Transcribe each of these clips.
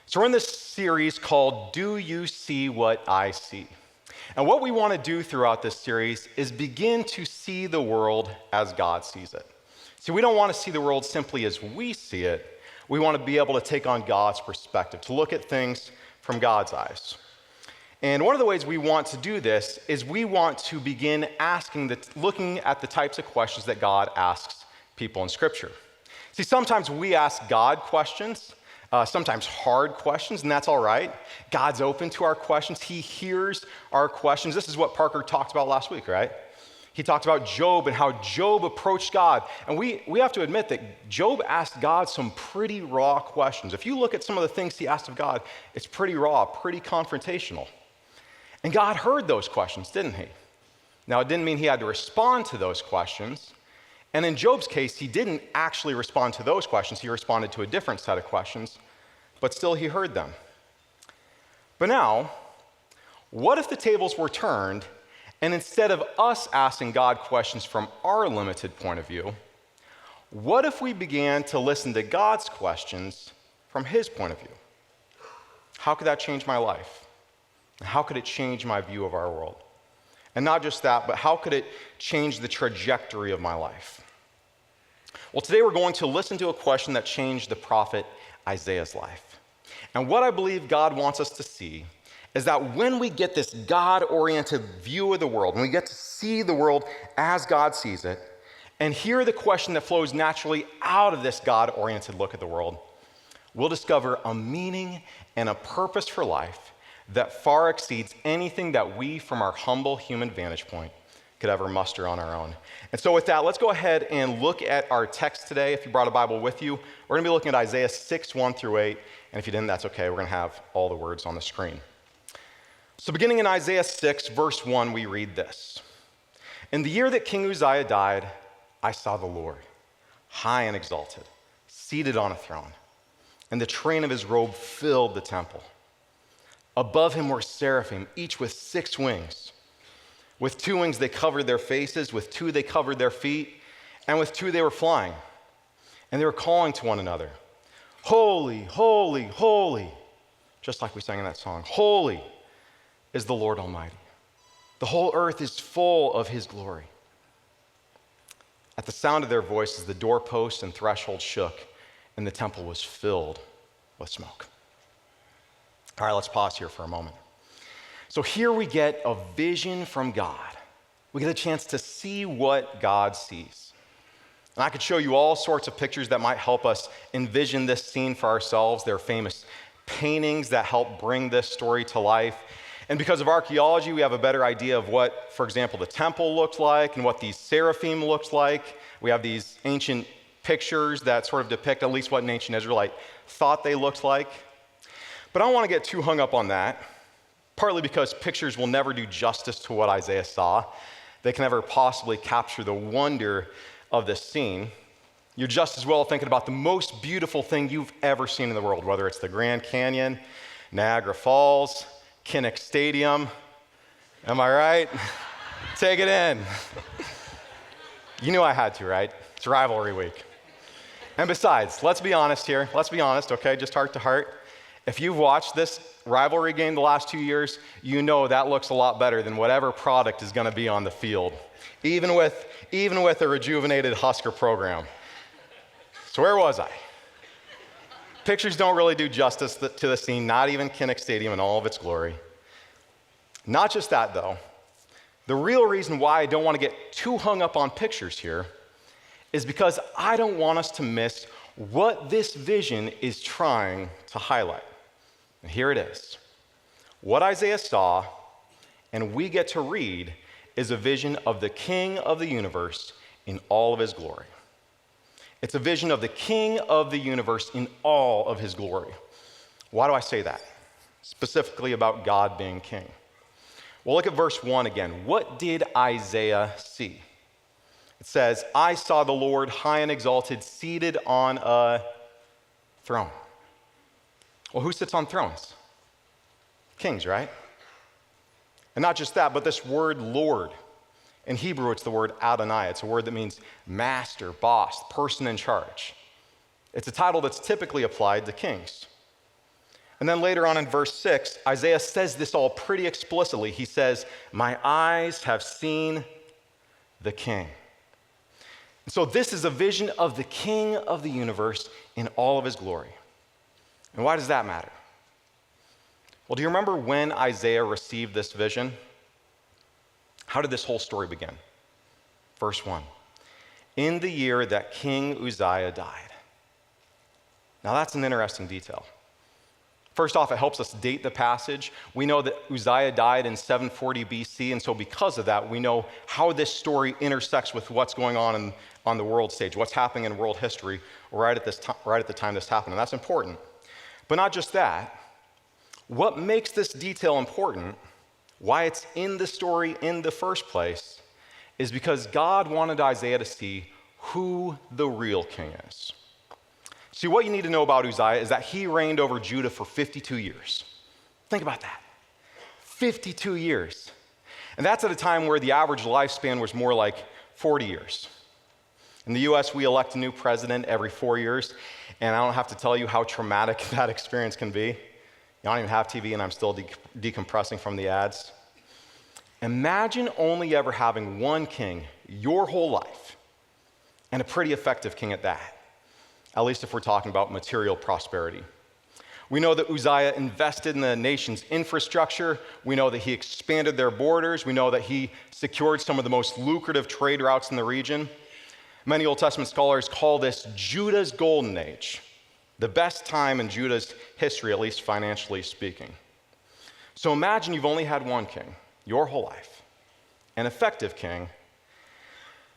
So we're in this series called Do You See What I See? And what we want to do throughout this series is begin to see the world as God sees it. See, we don't want to see the world simply as we see it. We want to be able to take on God's perspective, to look at things from God's eyes. And one of the ways we want to do this is we want to begin looking at the types of questions that God asks people in Scripture. See, sometimes we ask God questions, sometimes hard questions, and that's all right. God's open to our questions. He hears our questions. This is what Parker talked about last week, right? He talked about Job and how Job approached God. And we have to admit that Job asked God some pretty raw questions. If you look at some of the things he asked of God, it's pretty raw, pretty confrontational. And God heard those questions, didn't he? Now, it didn't mean he had to respond to those questions. And in Job's case, he didn't actually respond to those questions. He responded to a different set of questions, but still he heard them. But now, what if the tables were turned, and instead of us asking God questions from our limited point of view, what if we began to listen to God's questions from his point of view? How could that change my life? How could it change my view of our world? And not just that, but how could it change the trajectory of my life? Well, today we're going to listen to a question that changed the prophet Isaiah's life. And what I believe God wants us to see is that when we get this God-oriented view of the world, when we get to see the world as God sees it, and hear the question that flows naturally out of this God-oriented look at the world, we'll discover a meaning and a purpose for life that far exceeds anything that we, from our humble human vantage point, could ever muster on our own. And so with that, let's go ahead and look at our text today. If you brought a Bible with you, we're going to be looking at Isaiah 6, 1 through 8. And if you didn't, that's okay. We're going to have all the words on the screen. So beginning in Isaiah 6, verse 1, we read this. In the year that King Uzziah died, I saw the Lord, high and exalted, seated on a throne, and the train of his robe filled the temple. Above him were seraphim, each with 6 wings. With 2 wings they covered their faces, with 2 they covered their feet, and with 2 they were flying. And they were calling to one another, Holy, holy, holy, just like we sang in that song. Holy is the Lord Almighty. The whole earth is full of his glory. At the sound of their voices, the doorposts and threshold shook, and the temple was filled with smoke. All right, let's pause here for a moment. So here we get a vision from God. We get a chance to see what God sees. And I could show you all sorts of pictures that might help us envision this scene for ourselves. There are famous paintings that help bring this story to life. And because of archaeology, we have a better idea of what, for example, the temple looked like and what these seraphim looked like. We have these ancient pictures that sort of depict at least what an ancient Israelite thought they looked like. But I don't want to get too hung up on that, partly because pictures will never do justice to what Isaiah saw. They can never possibly capture the wonder of this scene. You're just as well thinking about the most beautiful thing you've ever seen in the world, whether it's the Grand Canyon, Niagara Falls, Kinnick Stadium. Am I right? Take it in. You knew I had to, right? It's rivalry week. And besides, let's be honest here. Let's be honest, okay? Just heart to heart. If you've watched this rivalry game the last 2 years, you know that looks a lot better than whatever product is going to be on the field, even with a rejuvenated Husker program. So where was I? Pictures don't really do justice to the scene, not even Kinnick Stadium in all of its glory. Not just that, though. The real reason why I don't want to get too hung up on pictures here is because I don't want us to miss what this vision is trying to highlight. And here it is. What Isaiah saw, and we get to read, is a vision of the King of the universe in all of his glory. It's a vision of the King of the universe in all of his glory. Why do I say that? Specifically about God being king. Well, look at verse 1 again. What did Isaiah see? It says, I saw the Lord high and exalted, seated on a throne. Well, who sits on thrones? Kings, right? And not just that, but this word Lord. In Hebrew, it's the word Adonai. It's a word that means master, boss, person in charge. It's a title that's typically applied to kings. And then later on in verse 6, Isaiah says this all pretty explicitly. He says, "My eyes have seen the King." And so this is a vision of the King of the universe in all of his glory. And why does that matter? Well, do you remember when Isaiah received this vision? How did this whole story begin? Verse 1. In the year that King Uzziah died. Now that's an interesting detail. First off, it helps us date the passage. We know that Uzziah died in 740 BC, and so because of that, we know how this story intersects with what's going on the world stage, what's happening in world history right at the time this happened, and that's important. But not just that. What makes this detail important, why it's in the story in the first place, is because God wanted Isaiah to see who the real king is. See, what you need to know about Uzziah is that he reigned over Judah for 52 years. Think about that. 52 years. And that's at a time where the average lifespan was more like 40 years. In the US, we elect a new president every 4 years, and I don't have to tell you how traumatic that experience can be. I don't even have TV, and I'm still decompressing from the ads. Imagine only ever having one king your whole life, and a pretty effective king at that. At least if we're talking about material prosperity. We know that Uzziah invested in the nation's infrastructure. We know that he expanded their borders. We know that he secured some of the most lucrative trade routes in the region. Many Old Testament scholars call this Judah's golden age, the best time in Judah's history, at least financially speaking. So imagine you've only had one king your whole life, an effective king.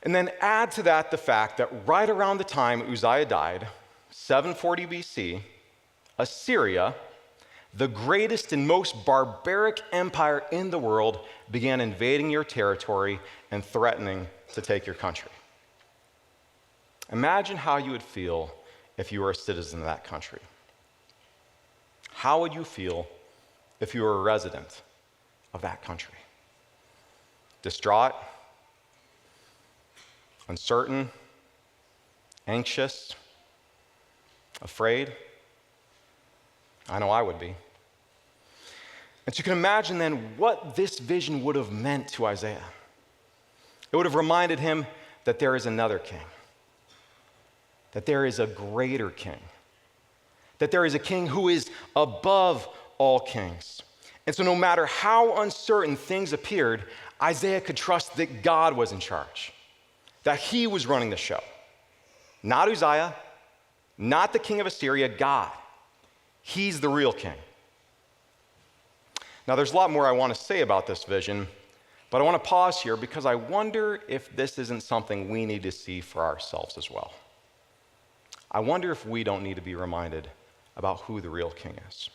And then add to that the fact that right around the time Uzziah died, 740 BC, Assyria, the greatest and most barbaric empire in the world, began invading your territory and threatening to take your country. Imagine how you would feel if you were a citizen of that country. How would you feel if you were a resident of that country? Distraught? Uncertain, anxious, afraid? I know I would be. And so you can imagine then what this vision would have meant to Isaiah. It would have reminded him that there is another king, that there is a greater king, that there is a king who is above all kings. And so no matter how uncertain things appeared, Isaiah could trust that God was in charge, that he was running the show. Not Uzziah, not the king of Assyria, God. He's the real king. Now, there's a lot more I want to say about this vision, but I want to pause here because I wonder if this isn't something we need to see for ourselves as well. I wonder if we don't need to be reminded about who the real king is.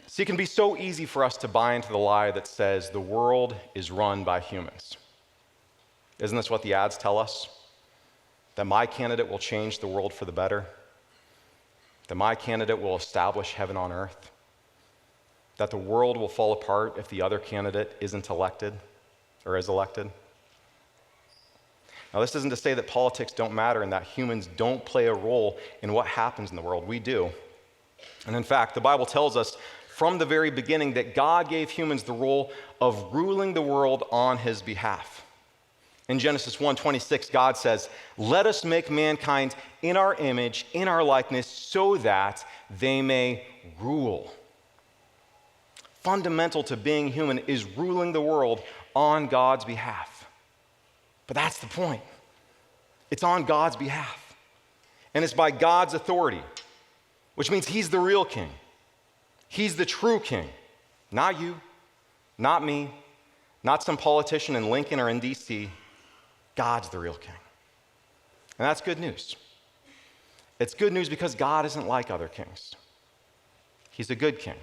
See, it can be so easy for us to buy into the lie that says the world is run by humans. Isn't this what the ads tell us? That my candidate will change the world for the better? That my candidate will establish heaven on earth? That the world will fall apart if the other candidate isn't elected or is elected? Now, this isn't to say that politics don't matter and that humans don't play a role in what happens in the world. We do. And in fact, the Bible tells us from the very beginning that God gave humans the role of ruling the world on his behalf. In Genesis 1:26, God says, "Let us make mankind in our image, in our likeness, so that they may rule." Fundamental to being human is ruling the world on God's behalf. But that's the point. It's on God's behalf. And it's by God's authority, which means he's the real king. He's the true king. Not you, not me, not some politician in Lincoln or in DC. God's the real king. And that's good news. It's good news because God isn't like other kings. He's a good king.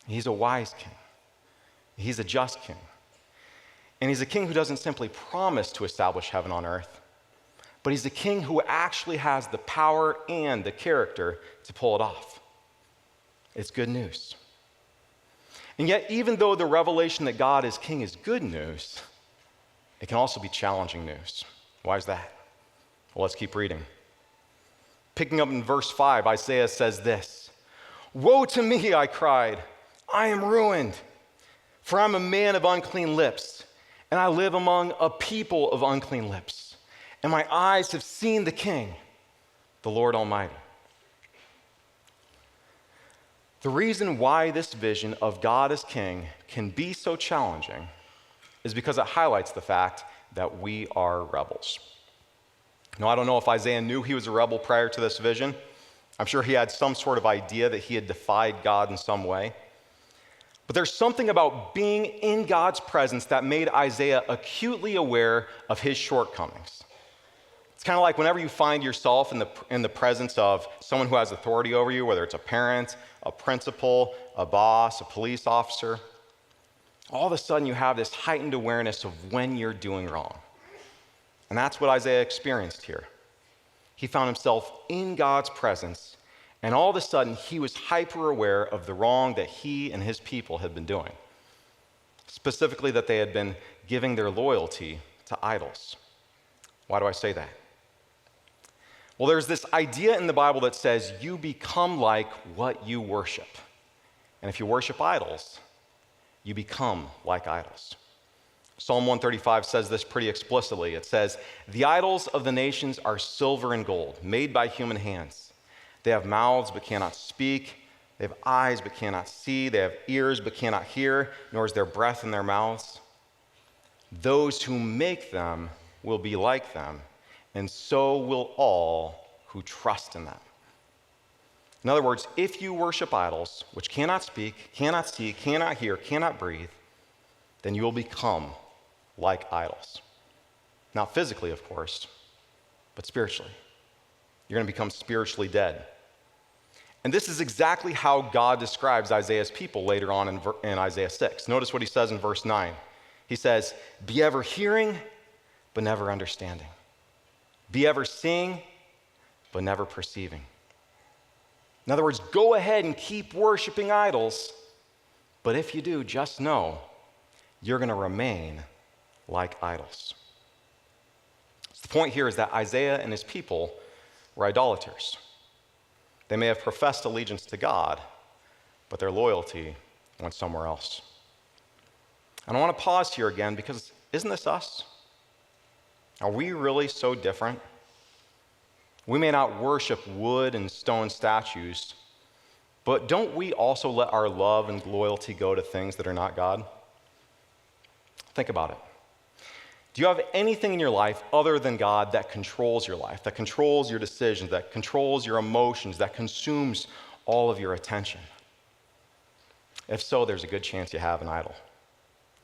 He's a wise king. He's a just king. And he's a king who doesn't simply promise to establish heaven on earth, but he's a king who actually has the power and the character to pull it off. It's good news. And yet, even though the revelation that God is king is good news, it can also be challenging news. Why is that? Well, let's keep reading. Picking up in verse 5, Isaiah says this, Woe to me, I cried. I am ruined, for I'm a man of unclean lips, and I live among a people of unclean lips. And my eyes have seen the King, the Lord Almighty. The reason why this vision of God as King can be so challenging is because it highlights the fact that we are rebels. Now, I don't know if Isaiah knew he was a rebel prior to this vision. I'm sure he had some sort of idea that he had defied God in some way. But there's something about being in God's presence that made Isaiah acutely aware of his shortcomings. It's kind of like whenever you find yourself in the presence of someone who has authority over you, whether it's a parent, a principal, a boss, a police officer, all of a sudden you have this heightened awareness of when you're doing wrong. And that's what Isaiah experienced here. He found himself in God's presence, and all of a sudden he was hyper aware of the wrong that he and his people had been doing. Specifically, that they had been giving their loyalty to idols. Why do I say that? Well, there's this idea in the Bible that says you become like what you worship. And if you worship idols, you become like idols. Psalm 135 says this pretty explicitly. It says, "The idols of the nations are silver and gold, made by human hands. They have mouths but cannot speak. They have eyes but cannot see. They have ears but cannot hear, nor is there breath in their mouths. Those who make them will be like them, and so will all who trust in them." In other words, if you worship idols, which cannot speak, cannot see, cannot hear, cannot breathe, then you will become like idols. Not physically, of course, but spiritually. You're going to become spiritually dead. And this is exactly how God describes Isaiah's people later on in Isaiah 6. Notice what he says in verse 9. He says, "Be ever hearing, but never understanding. Be ever seeing, but never perceiving." In other words, go ahead and keep worshiping idols, but if you do, just know you're going to remain like idols. So the point here is that Isaiah and his people were idolaters. They may have professed allegiance to God, but their loyalty went somewhere else. And I want to pause here again because isn't this us? Are we really so different? We may not worship wood and stone statues, but don't we also let our love and loyalty go to things that are not God? Think about it. Do you have anything in your life other than God that controls your life, that controls your decisions, that controls your emotions, that consumes all of your attention? If so, there's a good chance you have an idol.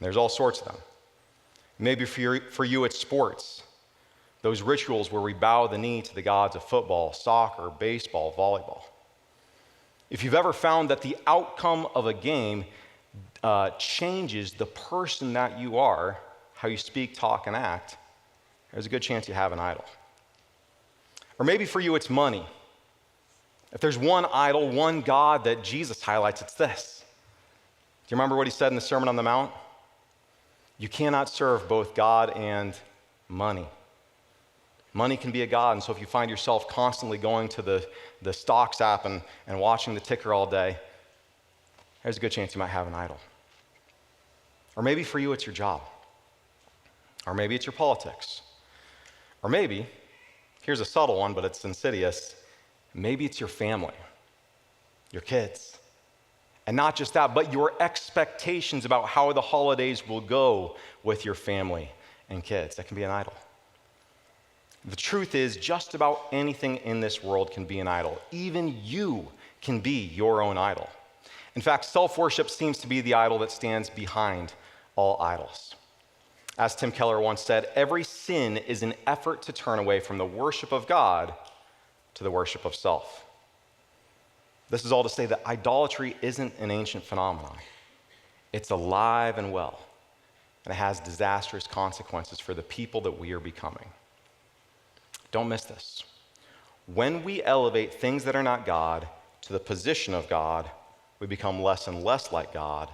There's all sorts of them. Maybe for you it's sports, those rituals where we bow the knee to the gods of football, soccer, baseball, volleyball. If you've ever found that the outcome of a game changes the person that you are, how you speak, talk, and act, there's a good chance you have an idol. Or maybe for you it's money. If there's one idol, one God that Jesus highlights, it's this. Do you remember what he said in the Sermon on the Mount? You cannot serve both God and money. Money can be a god, and so if you find yourself constantly going to the stocks app and watching the ticker all day, there's a good chance you might have an idol. Or maybe for you it's your job. Or maybe it's your politics. Or maybe, here's a subtle one, but it's insidious, maybe it's your family, your kids. And not just that, but your expectations about how the holidays will go with your family and kids. That can be an idol. The truth is, just about anything in this world can be an idol. Even you can be your own idol. In fact, self-worship seems to be the idol that stands behind all idols. As Tim Keller once said, every sin is an effort to turn away from the worship of God to the worship of self. This is all to say that idolatry isn't an ancient phenomenon. It's alive and well, and it has disastrous consequences for the people that we are becoming. Don't miss this. When we elevate things that are not God to the position of God, we become less and less like God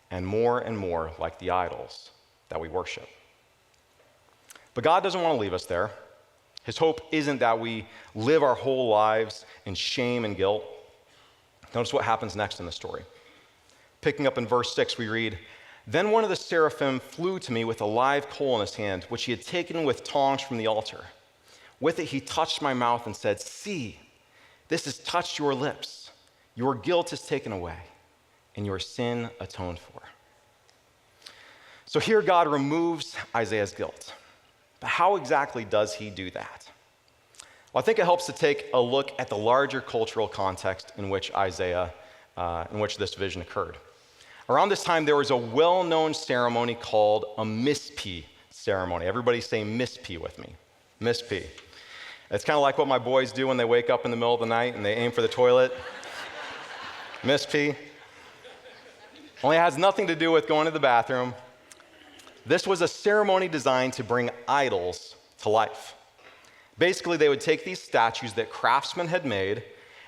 and more like the idols that we worship. But God doesn't want to leave us there. His hope isn't that we live our whole lives in shame and guilt. Notice what happens next in the story. Picking up in verse 6, we read, "Then one of the seraphim flew to me with a live coal in his hand, which he had taken with tongs from the altar. With it he touched my mouth and said, 'See, this has touched your lips. Your guilt is taken away, and your sin atoned for.'" So here God removes Isaiah's guilt. But how exactly does he do that? Well, I think it helps to take a look at the larger cultural context in which this vision occurred. Around this time, there was a well-known ceremony called a mispeh ceremony. Everybody say mispeh with me. Mispeh. It's kind of like what my boys do when they wake up in the middle of the night and they aim for the toilet. Mispeh. Only has nothing to do with going to the bathroom. This was a ceremony designed to bring idols to life. Basically, they would take these statues that craftsmen had made,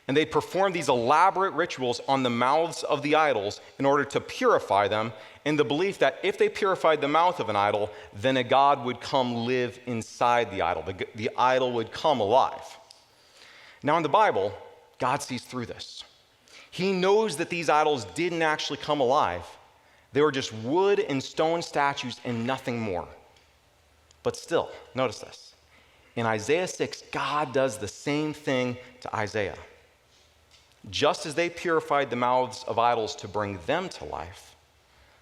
and they'd perform these elaborate rituals on the mouths of the idols in order to purify them, in the belief that if they purified the mouth of an idol, then a god would come live inside the idol. The idol would come alive. Now, in the Bible, God sees through this. He knows that these idols didn't actually come alive. They were just wood and stone statues and nothing more. But still, notice this. In Isaiah 6, God does the same thing to Isaiah. Just as they purified the mouths of idols to bring them to life,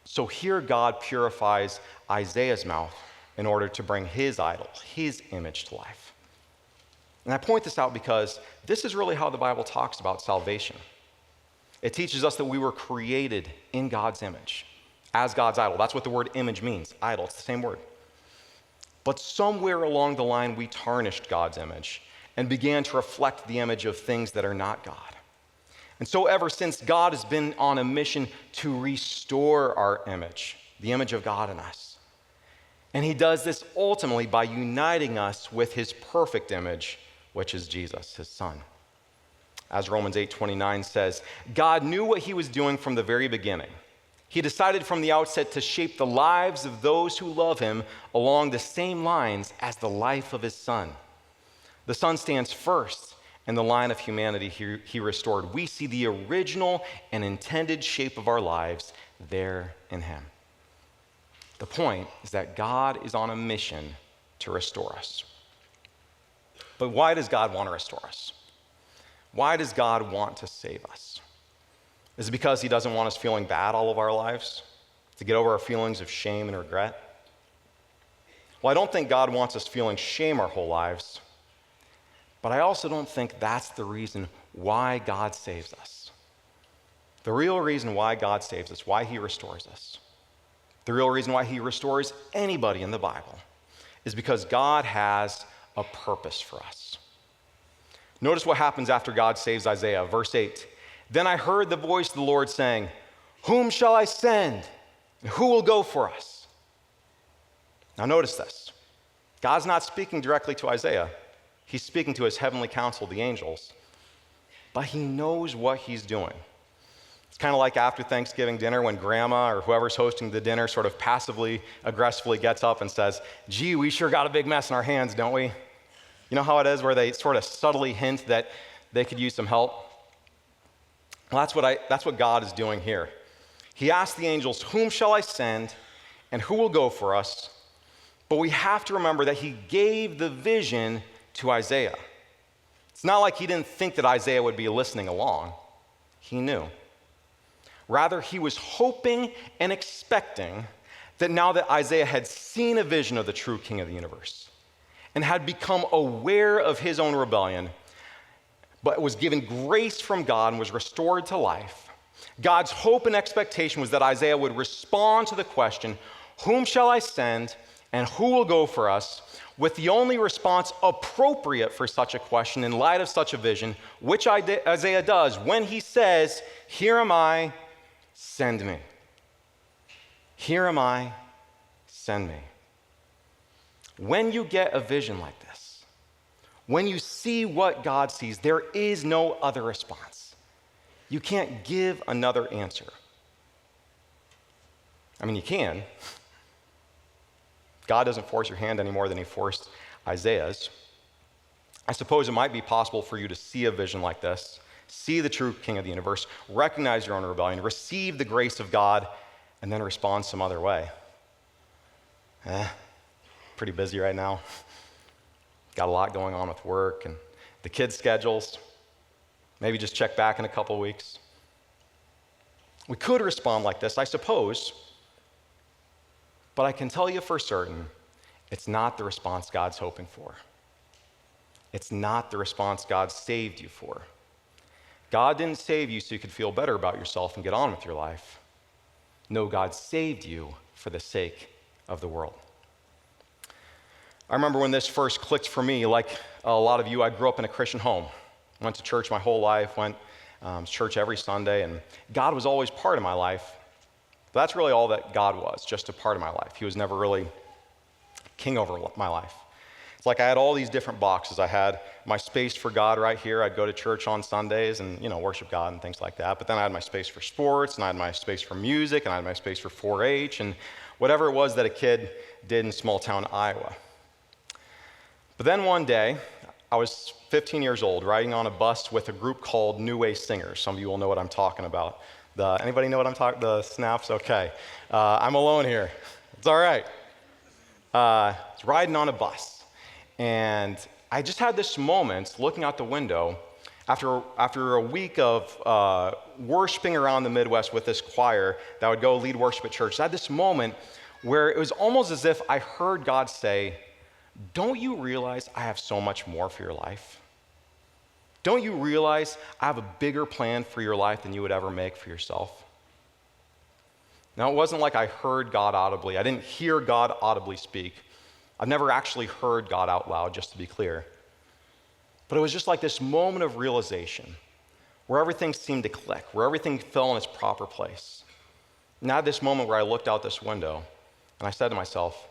so here God purifies Isaiah's mouth in order to bring his idol, his image to life. And I point this out because this is really how the Bible talks about salvation. It teaches us that we were created in God's image, as God's idol. That's what the word image means, idol. It's the same word. But somewhere along the line, we tarnished God's image and began to reflect the image of things that are not God. And so ever since, God has been on a mission to restore our image, the image of God in us. And he does this ultimately by uniting us with his perfect image, which is Jesus, his son. As Romans 8:29 says, God knew what he was doing from the very beginning. He decided from the outset to shape the lives of those who love him along the same lines as the life of his son. The son stands first in the line of humanity he restored. We see the original and intended shape of our lives there in him. The point is that God is on a mission to restore us. But why does God want to restore us? Why does God want to save us? Is it because he doesn't want us feeling bad all of our lives? To get over our feelings of shame and regret? Well, I don't think God wants us feeling shame our whole lives, but I also don't think that's the reason why God saves us. The real reason why God saves us, why he restores us, the real reason why he restores anybody in the Bible is because God has a purpose for us. Notice what happens after God saves Isaiah. Verse 8, then I heard the voice of the Lord saying, whom shall I send? And who will go for us? Now notice this. God's not speaking directly to Isaiah. He's speaking to his heavenly council, the angels. But he knows what he's doing. It's kind of like after Thanksgiving dinner when grandma or whoever's hosting the dinner sort of passively, aggressively gets up and says, gee, we sure got a big mess in our hands, don't we? You know how it is where they sort of subtly hint that they could use some help? Well, that's what God is doing here. He asked the angels, whom shall I send and who will go for us? But we have to remember that he gave the vision to Isaiah. It's not like he didn't think that Isaiah would be listening along. He knew. Rather, he was hoping and expecting that now that Isaiah had seen a vision of the true king of the universe and had become aware of his own rebellion, but was given grace from God and was restored to life, God's hope and expectation was that Isaiah would respond to the question, whom shall I send and who will go for us, with the only response appropriate for such a question in light of such a vision, which Isaiah does when he says, here am I, send me. Here am I, send me. When you get a vision like this, when you see what God sees, there is no other response. You can't give another answer. I mean, you can. God doesn't force your hand any more than he forced Isaiah's. I suppose it might be possible for you to see a vision like this, see the true King of the universe, recognize your own rebellion, receive the grace of God, and then respond some other way. Pretty busy right now. Got a lot going on with work and the kids' schedules. Maybe just check back in a couple of weeks. We could respond like this, I suppose, but I can tell you for certain, it's not the response God's hoping for. It's not the response God saved you for. God didn't save you so you could feel better about yourself and get on with your life. No, God saved you for the sake of the world. I remember when this first clicked for me, like a lot of you, I grew up in a Christian home. Went to church my whole life, went to church every Sunday, and God was always part of my life. But that's really all that God was, just a part of my life. He was never really king over my life. It's like I had all these different boxes. I had my space for God right here. I'd go to church on Sundays and, worship God and things like that. But then I had my space for sports, and I had my space for music, and I had my space for 4-H, and whatever it was that a kid did in small town Iowa. But then one day, I was 15 years old, riding on a bus with a group called New Way Singers. Some of you will know what I'm talking about. Anybody know what I'm talking about? The snaps? Okay. I'm alone here. It's all right. I was riding on a bus. And I just had this moment looking out the window after a week of worshiping around the Midwest with this choir that would go lead worship at church. I had this moment where it was almost as if I heard God say, "Don't you realize I have so much more for your life? Don't you realize I have a bigger plan for your life than you would ever make for yourself?" Now, it wasn't like I heard God audibly. I didn't hear God audibly speak. I've never actually heard God out loud, just to be clear. But it was just like this moment of realization where everything seemed to click, where everything fell in its proper place. And I had this moment where I looked out this window and I said to myself,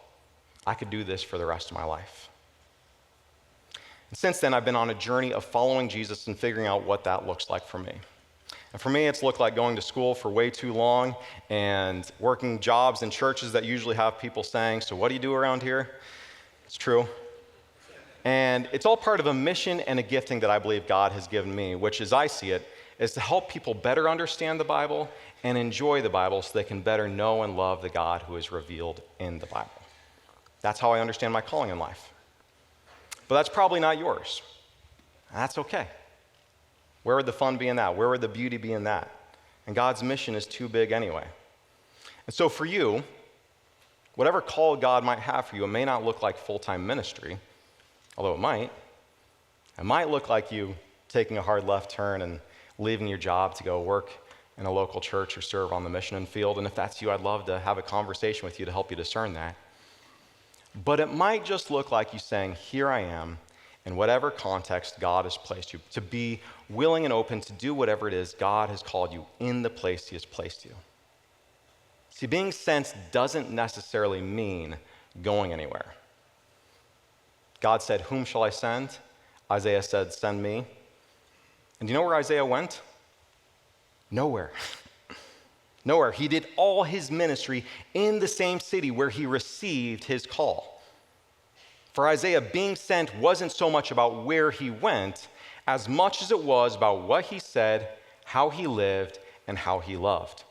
I could do this for the rest of my life. And since then, I've been on a journey of following Jesus and figuring out what that looks like for me. And for me, it's looked like going to school for way too long and working jobs in churches that usually have people saying, "So what do you do around here?" It's true. And it's all part of a mission and a gifting that I believe God has given me, which, as I see it, is to help people better understand the Bible and enjoy the Bible so they can better know and love the God who is revealed in the Bible. That's how I understand my calling in life. But that's probably not yours. That's okay. Where would the fun be in that? Where would the beauty be in that? And God's mission is too big anyway. And so for you, whatever call God might have for you, it may not look like full-time ministry, although it might. It might look like you taking a hard left turn and leaving your job to go work in a local church or serve on the mission field. And if that's you, I'd love to have a conversation with you to help you discern that. But it might just look like you saying, "Here I am," in whatever context God has placed you, to be willing and open to do whatever it is God has called you in the place He has placed you. See, being sent doesn't necessarily mean going anywhere. God said, "Whom shall I send?" Isaiah said, "Send me." And do you know where Isaiah went? Nowhere. Nowhere. He did all his ministry in the same city where he received his call. For Isaiah, being sent wasn't so much about where he went as much as it was about what he said, how he lived, and how he loved.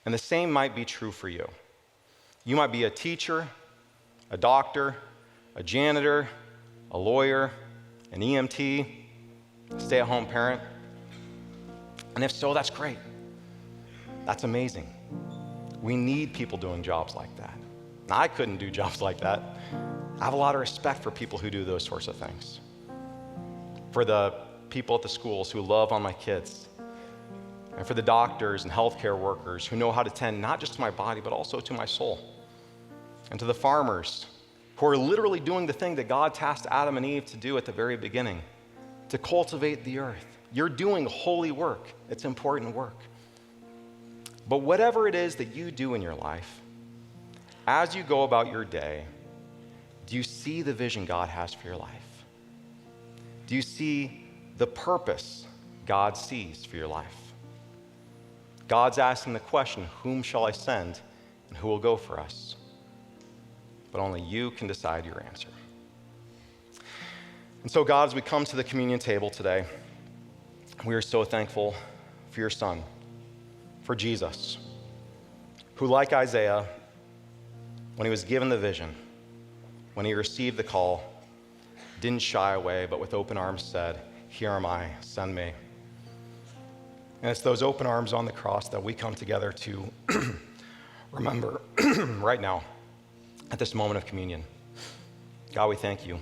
And the same might be true for you. You might be a teacher, a doctor, a janitor, a lawyer, an EMT, a stay-at-home parent. And if so, that's great. That's amazing. We need people doing jobs like that. Now, I couldn't do jobs like that. I have a lot of respect for people who do those sorts of things. For the people at the schools who love on my kids. And for the doctors and healthcare workers who know how to tend not just to my body, but also to my soul. And to the farmers who are literally doing the thing that God tasked Adam and Eve to do at the very beginning, to cultivate the earth. You're doing holy work. It's important work. But whatever it is that you do in your life, as you go about your day, do you see the vision God has for your life? Do you see the purpose God sees for your life? God's asking the question, "Whom shall I send and who will go for us?" But only you can decide your answer. And so, God, as we come to the communion table today, We are so thankful for your Son, for Jesus, who, like Isaiah, when he was given the vision, when he received the call, didn't shy away, but with open arms said, "Here am I, send me." And it's those open arms on the cross that we come together to remember right now at this moment of communion. God, we thank you.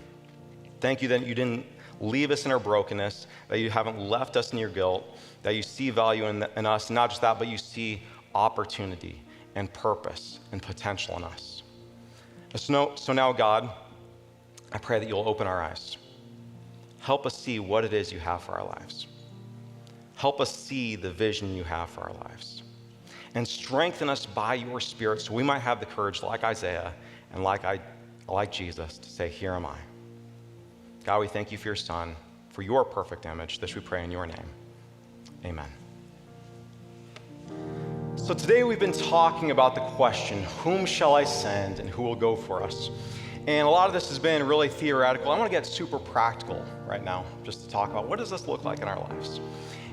Thank you that you didn't leave us in our brokenness, that you haven't left us in your guilt, that you see value in us. Not just that, but you see opportunity and purpose and potential in us. So now, God, I pray that you'll open our eyes. Help us see what it is you have for our lives. Help us see the vision you have for our lives. And strengthen us by your Spirit so we might have the courage, like Isaiah and like Jesus, to say, "Here am I." God, we thank you for your Son, for your perfect image. This we pray in your name. Amen. So today we've been talking about the question, whom shall I send and who will go for us? And a lot of this has been really theoretical. I want to get super practical right now, just to talk about what does this look like in our lives.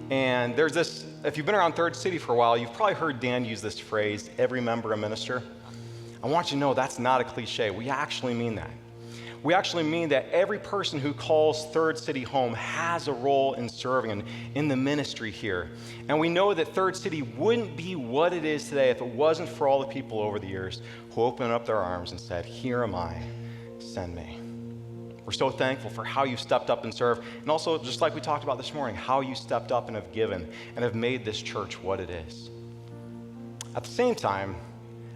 And there's this, if you've been around Third City for a while, you've probably heard Dan use this phrase, every member a minister. I want you to know that's not a cliche. We actually mean that. We actually mean that every person who calls Third City home has a role in serving in the ministry here. And we know that Third City wouldn't be what it is today if it wasn't for all the people over the years who opened up their arms and said, "Here am I, send me." We're so thankful for how you stepped up and served, and also, just like we talked about this morning, how you stepped up and have given and have made this church what it is. At the same time,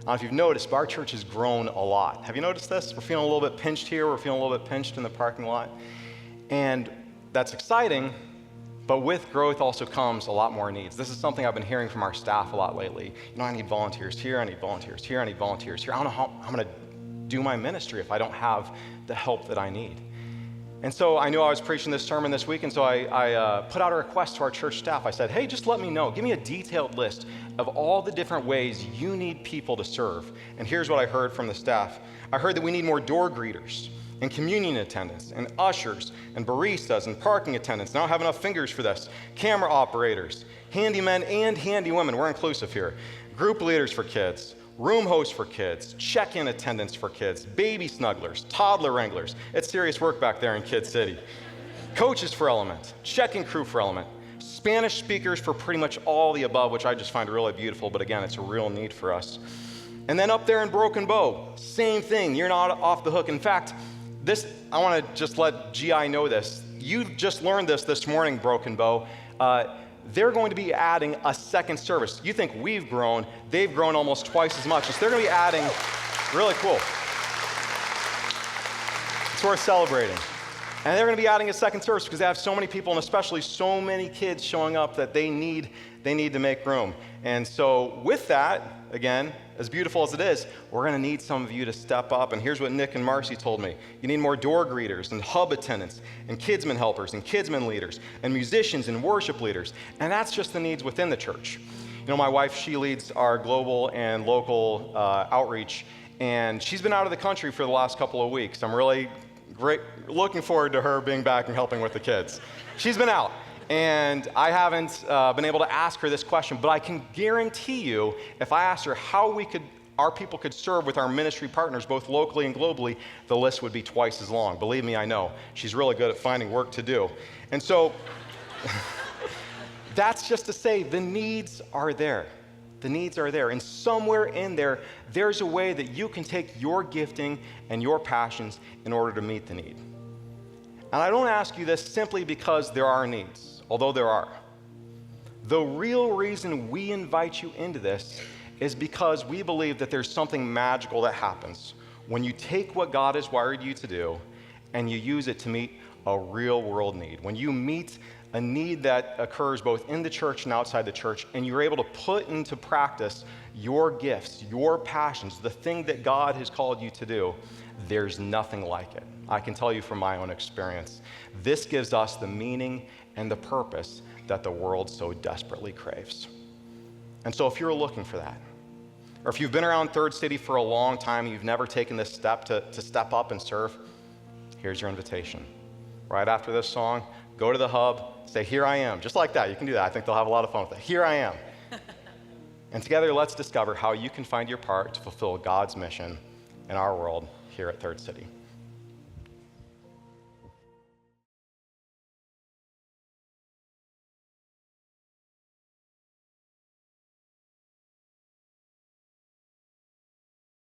I don't know if you've noticed, but our church has grown a lot. Have you noticed this? We're feeling a little bit pinched here. We're feeling a little bit pinched in the parking lot. And that's exciting, but with growth also comes a lot more needs. This is something I've been hearing from our staff a lot lately. I need volunteers here, I need volunteers here, I need volunteers here. I don't know how I'm going to do my ministry if I don't have the help that I need. And so I knew I was preaching this sermon this week, and so I put out a request to our church staff. I said, "Hey, just let me know. Give me a detailed list of all the different ways you need people to serve." And here's what I heard from the staff. I heard that we need more door greeters and communion attendants and ushers and baristas and parking attendants. I don't have enough fingers for this. Camera operators, handymen and handywomen. We're inclusive here. Group leaders for kids. Room hosts for kids, check-in attendants for kids, baby snugglers, toddler wranglers. It's serious work back there in Kid City. Coaches for Element, check-in crew for Element, Spanish speakers for pretty much all the above, which I just find really beautiful, but again, it's a real need for us. And then up there in Broken Bow, same thing, you're not off the hook. In fact, I want to just let GI know this. You just learned this morning, Broken Bow. They're going to be adding a second service. You think we've grown, they've grown almost twice as much. So they're going to be adding, really cool. So we're celebrating. And they're going to be adding a second service because they have so many people and especially so many kids showing up that they need to make room. And so with that, again, as beautiful as it is, we're going to need some of you to step up. And here's what Nick and Marcy told me. You need more door greeters and hub attendants and kidsmen helpers and kidsmen leaders and musicians and worship leaders. And that's just the needs within the church. My wife, she leads our global and local outreach, and she's been out of the country for the last couple of weeks. I'm really looking forward to her being back and helping with the kids. She's been out. And I haven't been able to ask her this question, but I can guarantee you, if I asked her how our people could serve with our ministry partners, both locally and globally, the list would be twice as long. Believe me, I know. She's really good at finding work to do. And so that's just to say the needs are there. The needs are there. And somewhere in there, there's a way that you can take your gifting and your passions in order to meet the need. And I don't ask you this simply because there are needs, although there are. The real reason we invite you into this is because we believe that there's something magical that happens when you take what God has wired you to do and you use it to meet a real world need. When you meet a need that occurs both in the church and outside the church, and you're able to put into practice your gifts, your passions, the thing that God has called you to do, there's nothing like it. I can tell you from my own experience. This gives us the meaning and the purpose that the world so desperately craves. And so if you're looking for that, or if you've been around Third City for a long time and you've never taken this step to step up and serve, here's your invitation. Right after this song, go to the hub, Say, here I am. Just like that. You can do that. I think they'll have a lot of fun with it. Here I am. And together, let's discover how you can find your part to fulfill God's mission in our world here at Third City.